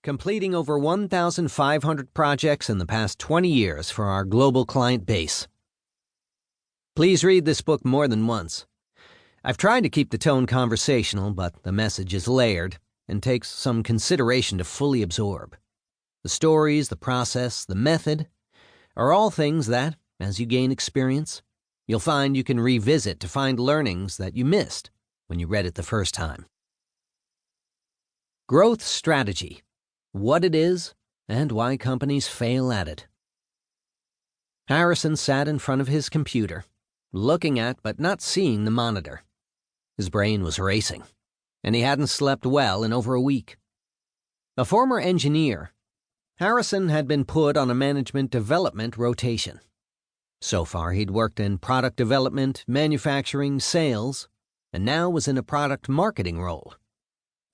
completing over 1,500 projects in the past 20 years for our global client base. Please read this book more than once. I've tried to keep the tone conversational, but the message is layered and takes some consideration to fully absorb. The stories, the process, the method are all things that, as you gain experience, you'll find you can revisit to find learnings that you missed when you read it the first time. Growth strategy: what it is and why companies fail at it. Harrison sat in front of his computer, looking at but not seeing the monitor. His brain was racing, and he hadn't slept well in over a week. A former engineer, Harrison had been put on a management development rotation. So far, he'd worked in product development, manufacturing, sales, and now was in a product marketing role.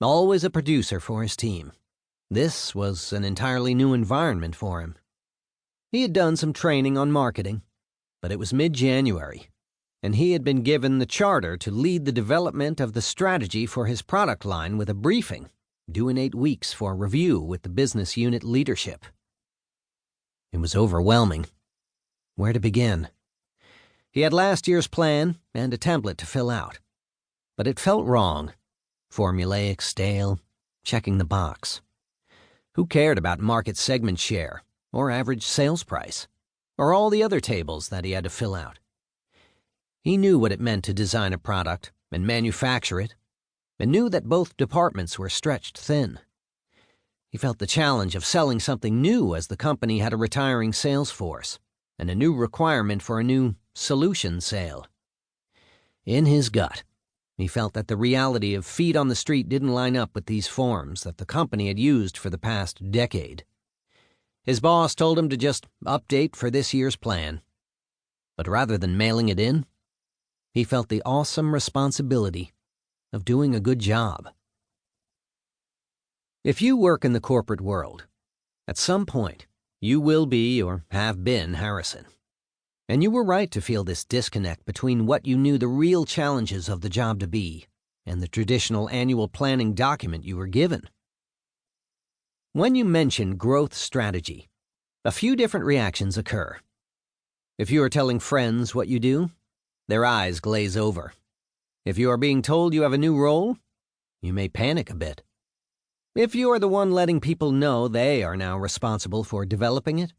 Always a producer for his team. This was an entirely new environment for him. He had done some training on marketing, but it was mid-January, and he had been given the charter to lead the development of the strategy for his product line with a briefing due in 8 weeks for review with the business unit leadership. It was overwhelming. Where to begin? He had last year's plan and a template to fill out, but it felt wrong. Formulaic, stale, checking the box. Who cared about market segment share, or average sales price, or all the other tables that he had to fill out? He knew what it meant to design a product and manufacture it, and knew that both departments were stretched thin. He felt the challenge of selling something new as the company had a retiring sales force and a new requirement for a new solution sale. In his gut, he felt that the reality of feet on the street didn't line up with these forms that the company had used for the past decade. His boss told him to just update for this year's plan. But rather than mailing it in, he felt the awesome responsibility of doing a good job. If you work in the corporate world, at some point, you will be or have been Harrison. And you were right to feel this disconnect between what you knew the real challenges of the job to be and the traditional annual planning document you were given. When you mention growth strategy, a few different reactions occur. If you are telling friends what you do, their eyes glaze over. If you are being told you have a new role, you may panic a bit. If you are the one letting people know they are now responsible for developing it,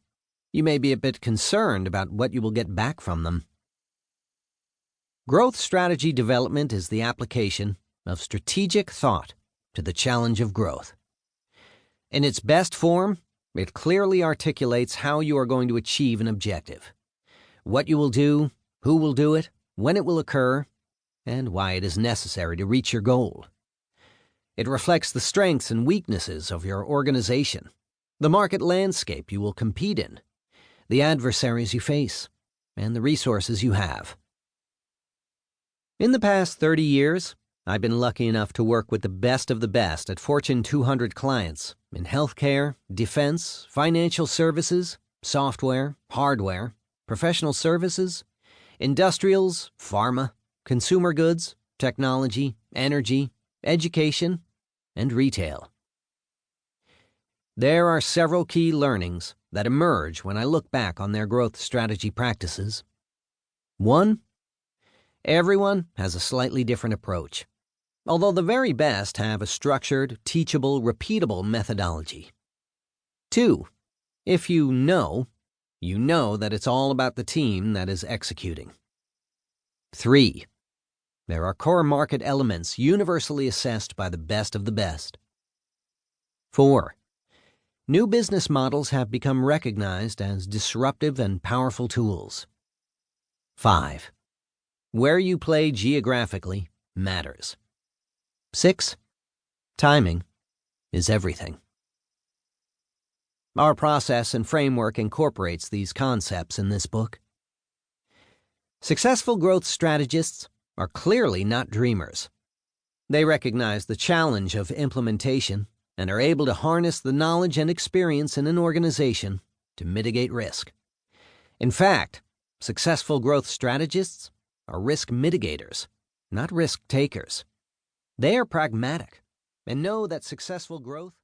you may be a bit concerned about what you will get back from them. Growth strategy development is the application of strategic thought to the challenge of growth. In its best form, it clearly articulates how you are going to achieve an objective, what you will do, who will do it, when it will occur, and why it is necessary to reach your goal. It reflects the strengths and weaknesses of your organization, the market landscape you will compete in, the adversaries you face, and the resources you have. In the past 30 years, I've been lucky enough to work with the best of the best at Fortune 200 clients in healthcare, defense, financial services, software, hardware, professional services, industrials, pharma, consumer goods, technology, energy, education, and retail. There are several key learnings that emerge when I look back on their growth strategy practices. 1. Everyone has a slightly different approach, although the very best have a structured, teachable, repeatable methodology. 2. If you know that it's all about the team that is executing. 3. There are core market elements universally assessed by the best of the best. 4. New business models have become recognized as disruptive and powerful tools. 5. Where you play geographically matters. 6. Timing is everything. Our process and framework incorporates these concepts in this book. Successful growth strategists are clearly not dreamers. They recognize the challenge of implementation and are able to harness the knowledge and experience in an organization to mitigate risk. In fact, successful growth strategists are risk mitigators, not risk takers. They are pragmatic and know that successful growth